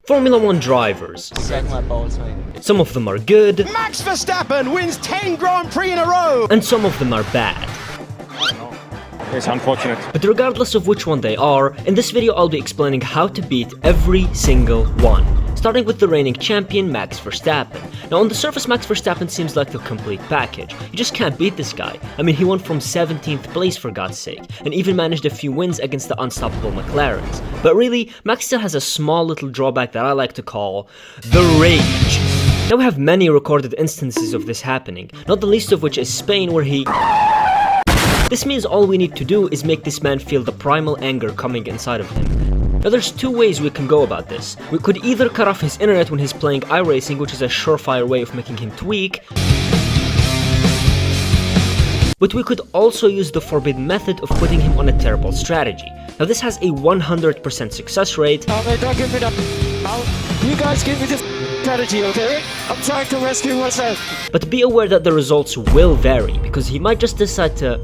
Formula 1 drivers. Suck my balls, mate. Some of them are good. Max Verstappen wins 10 Grand Prix in a row! And some of them are bad. It's unfortunate. But regardless of which one they are, in this video I'll be explaining how to beat every single one. Starting with the reigning champion, Max Verstappen. Now on the surface, Max Verstappen seems like the complete package. You just can't beat this guy. I mean, he won from 17th place for God's sake, and even managed a few wins against the unstoppable McLarens. But really, Max still has a small little drawback that I like to call the rage. Now we have many recorded instances of this happening, not the least of which is Spain, where he... This means all we need to do is make this man feel the primal anger coming inside of him. Now there's two ways we can go about this. We could either cut off his internet when he's playing iRacing, which is a surefire way of making him tweak, but we could also use the forbidden method of putting him on a terrible strategy. Now this has a 100% success rate. Oh, don't give me that. You guys give me this strategy, okay? I'm trying to rescue myself. But be aware that the results will vary, because he might just decide to...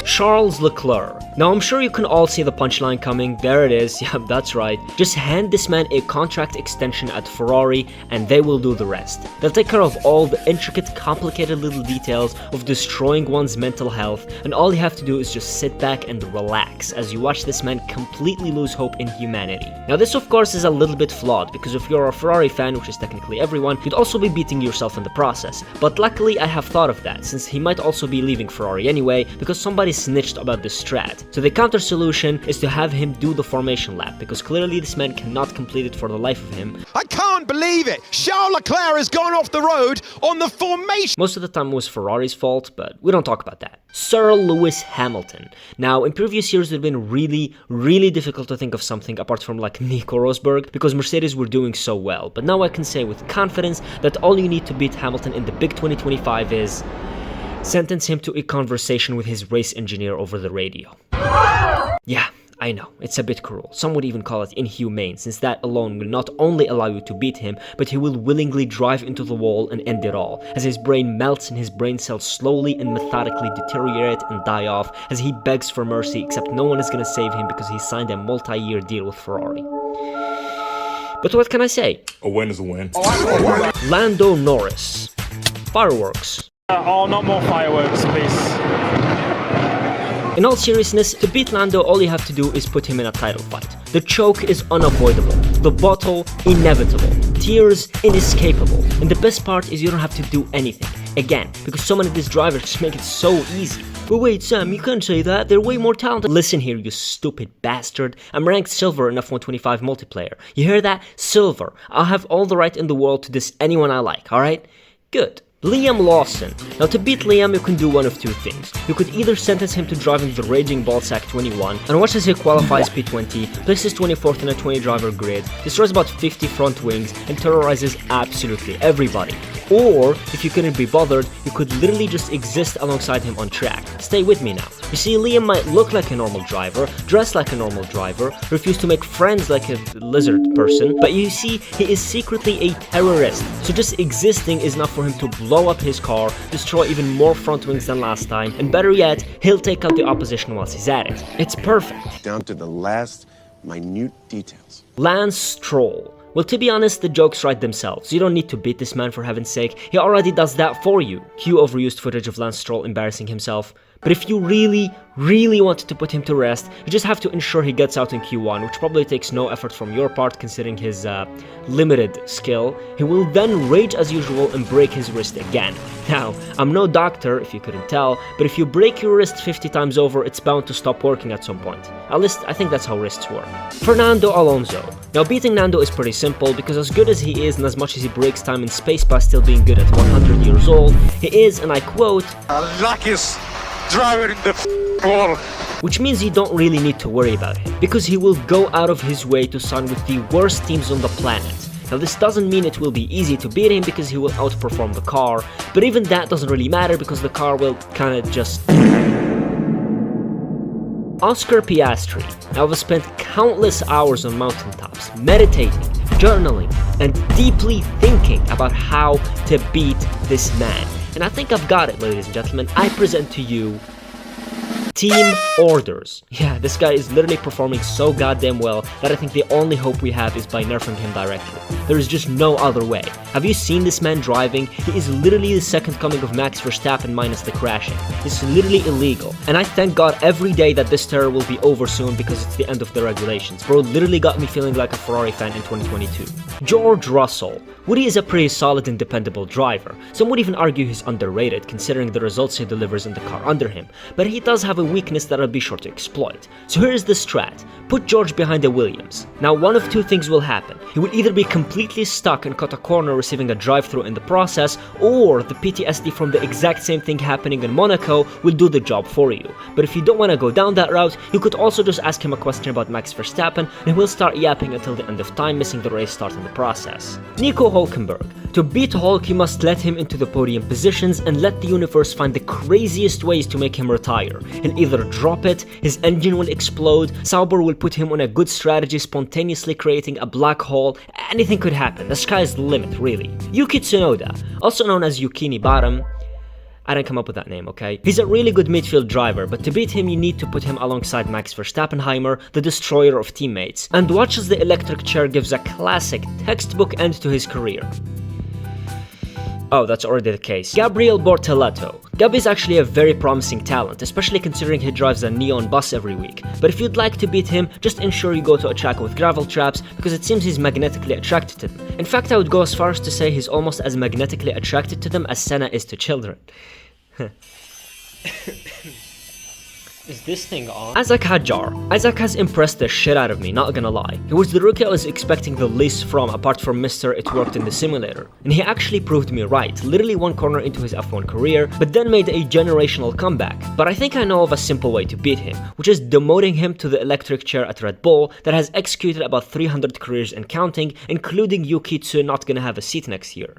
Charles Leclerc. Now I'm sure you can all see the punchline coming. There it is. Yeah, that's right. Just hand this man a contract extension at Ferrari and they will do the rest. They'll take care of all the intricate, complicated little details of destroying one's mental health, and all you have to do is just sit back and relax as you watch this man completely lose hope in humanity. Now this of course is a little bit flawed, because if you're a Ferrari fan, which is technically everyone, you'd also be beating yourself in the process. But luckily I have thought of that, since he might also be leaving Ferrari anyway, because somebody snitched about this strat. So the counter solution is to have him do the formation lap, because clearly this man cannot complete it for the life of him. I can't believe it! Charles Leclerc has gone off the road on the formation! Most of the time it was Ferrari's fault, but we don't talk about that. Sir Lewis Hamilton. Now, in previous years it had been really difficult to think of something apart from like Nico Rosberg, because Mercedes were doing so well. But now I can say with confidence that all you need to beat Hamilton in the big 2025 is... sentence him to a conversation with his race engineer over the radio. Yeah, I know, it's a bit cruel. Some would even call it inhumane, since that alone will not only allow you to beat him, but he will willingly drive into the wall and end it all, as his brain melts and his brain cells slowly and methodically deteriorate and die off as he begs for mercy, except no one is gonna save him because he signed a multi-year deal with Ferrari. But what can I say? A win is a win. Lando Norris. Fireworks. Oh, not more fireworks, please. In all seriousness, to beat Lando, all you have to do is put him in a title fight. The choke is unavoidable, the bottle inevitable, tears inescapable, and the best part is you don't have to do anything. Again, because so many of these drivers just make it so easy. But wait, Sam, you can't say that, they're way more talented. Listen here, you stupid bastard. I'm ranked silver in F125 multiplayer. You hear that? Silver. I'll have all the right in the world to diss anyone I like, alright? Good. Liam Lawson. Now to beat Liam you can do one of two things. You could either sentence him to driving the Raging Ballsack 21 and watch as he qualifies P20, places 24th in a 20 driver grid, destroys about 50 front wings and terrorizes absolutely everybody. Or, if you couldn't be bothered, you could literally just exist alongside him on track. Stay with me now. You see, Liam might look like a normal driver, dress like a normal driver, refuse to make friends like a lizard person, but you see, he is secretly a terrorist. So just existing is enough for him to blow up his car, destroy even more front wings than last time, and better yet, he'll take out the opposition whilst he's at it. It's perfect. Down to the last minute details. Lance Stroll. Well, to be honest, the jokes write themselves. You don't need to beat this man, for heaven's sake. He already does that for you. Cue overused footage of Lance Stroll embarrassing himself. But if you really wanted to put him to rest, you just have to ensure he gets out in Q1, which probably takes no effort from your part considering his limited skill. He will then rage as usual and break his wrist again. Now, I'm no doctor, if you couldn't tell, but if you break your wrist 50 times over, it's bound to stop working at some point. At least, I think that's how wrists work. Fernando Alonso. Now, beating Nando is pretty simple, because as good as he is and as much as he breaks time in space by still being good at 100 years old, he is, and I quote, Luckiest driver in the world. Which means you don't really need to worry about him, because he will go out of his way to sign with the worst teams on the planet. Now this doesn't mean it will be easy to beat him because he will outperform the car, but even that doesn't really matter because the car will kinda just... Oscar Piastri. Now I've spent countless hours on mountaintops, meditating, journaling, and deeply thinking about how to beat this man. And I think I've got it, ladies and gentlemen. I present to you Team orders. Yeah, this guy is literally performing so goddamn well that I think the only hope we have is by nerfing him directly. There is just no other way. Have you seen this man driving? He is literally the second coming of Max Verstappen minus the crashing. It's literally illegal. And I thank God every day that this terror will be over soon because it's the end of the regulations. Bro literally got me feeling like a Ferrari fan in 2022. George Russell. Woody is a pretty solid and dependable driver. Some would even argue he's underrated considering the results he delivers in the car under him, but he does have a weakness that I'll be sure to exploit. So here's the strat. Put George behind a Williams. Now one of two things will happen. He will either be completely stuck and cut a corner receiving a drive-through in the process, or the PTSD from the exact same thing happening in Monaco will do the job for you. But if you don't want to go down that route, you could also just ask him a question about Max Verstappen and he'll start yapping until the end of time, missing the race start in the process. Nico Hülkenberg. To beat Hulk, you must let him into the podium positions and let the universe find the craziest ways to make him retire. He'll either drop it, his engine will explode, Sauber will put him on a good strategy spontaneously creating a black hole, anything could happen, the sky's the limit really. Yuki Tsunoda, also known as Yukini Baram, I didn't come up with that name, okay? He's a really good midfield driver, but to beat him you need to put him alongside Max Verstappenheimer, the destroyer of teammates. And watch as the electric chair gives a classic, textbook end to his career. Oh, that's already the case. Gabriel Bortoleto. Gabi is actually a very promising talent, especially considering he drives a neon bus every week. But if you'd like to beat him, just ensure you go to a track with gravel traps, because it seems he's magnetically attracted to them. In fact, I would go as far as to say he's almost as magnetically attracted to them as Senna is to children. Is this thing on? Isaac Hadjar. Isaac has impressed the shit out of me, not gonna lie. He was the rookie I was expecting the least from, apart from Mr. It Worked in the Simulator. And he actually proved me right, literally one corner into his F1 career, but then made a generational comeback. But I think I know of a simple way to beat him, which is demoting him to the electric chair at Red Bull that has executed about 300 careers and counting, including Yuki Tsu not gonna have a seat next year.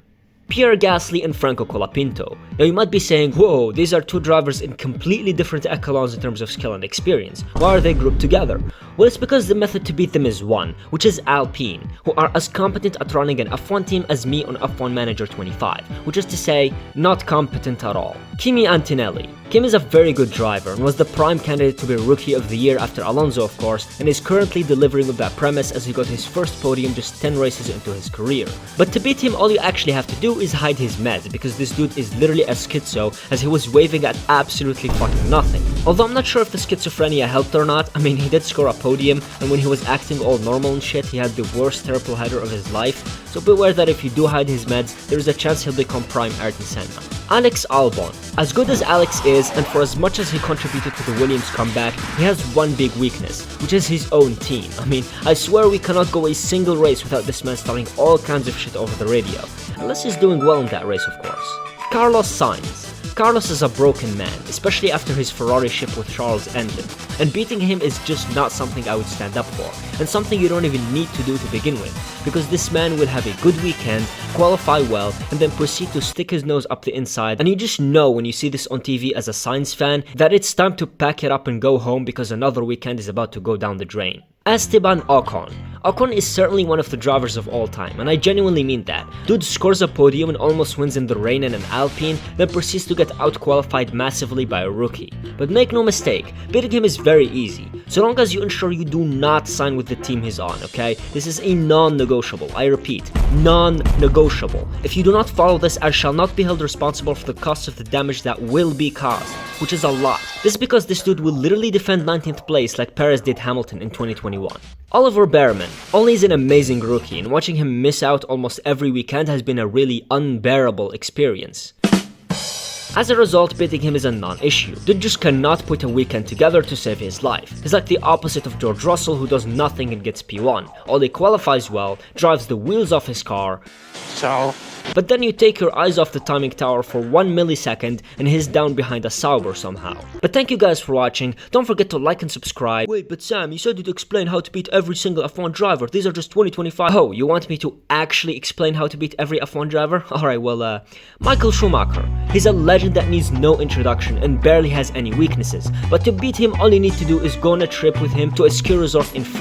Pierre Gasly and Franco Colapinto. Now you might be saying, whoa, these are two drivers in completely different echelons in terms of skill and experience. Why are they grouped together? Well, it's because the method to beat them is one, which is Alpine, who are as competent at running an F1 team as me on F1 Manager 25, which is to say, not competent at all. Kimi Antonelli. Kim is a very good driver and was the prime candidate to be Rookie of the Year after Alonso of course, and is currently delivering with that premise as he got his first podium just 10 races into his career. But to beat him all you actually have to do is hide his meds, because this dude is literally a schizo as he was waving at absolutely fucking nothing. Although I'm not sure if the schizophrenia helped or not. I mean, he did score a podium, and when he was acting all normal and shit, he had the worst triple header of his life, so beware that if you do hide his meds, there is a chance he'll become prime Ayrton Senna. Alex Albon. As good as Alex is, and for as much as he contributed to the Williams comeback, he has one big weakness, which is his own team. I mean, I swear we cannot go a single race without this man starting all kinds of shit over the radio. Unless he's doing well in that race, of course. Carlos Sainz. Carlos is a broken man, especially after his Ferrari ship with Charles ended, and beating him is just not something I would stand up for, and something you don't even need to do to begin with, because this man will have a good weekend, qualify well, and then proceed to stick his nose up the inside, and you just know when you see this on TV as a Sainz fan that it's time to pack it up and go home because another weekend is about to go down the drain. Esteban Ocon. Ocon is certainly one of the drivers of all time, and I genuinely mean that. Dude scores a podium and almost wins in the rain in an Alpine, then proceeds to get out-qualified massively by a rookie. But make no mistake, beating him is very easy, so long as you ensure you do not sign with the team he's on, okay? This is a non-negotiable, I repeat, non-negotiable. If you do not follow this, I shall not be held responsible for the cost of the damage that will be caused, which is a lot. This is because this dude will literally defend 19th place like Perez did Hamilton in 2021. Oliver Behrman. Ollie is an amazing rookie, and watching him miss out almost every weekend has been a really unbearable experience. As a result, beating him is a non-issue. Dude just cannot put a weekend together to save his life. He's like the opposite of George Russell, who does nothing and gets P1. Ollie qualifies well, drives the wheels off his car, but then you take your eyes off the timing tower for 1 millisecond and he's down behind a Sauber somehow. But thank you guys for watching, don't forget to like and subscribe. Wait, but Sam, you said you'd explain how to beat every single F1 driver, these are just 2025. Oh, you want me to actually explain how to beat every F1 driver? Alright, well, Michael Schumacher. He's a legend that needs no introduction and barely has any weaknesses, but to beat him all you need to do is go on a trip with him to a ski resort in France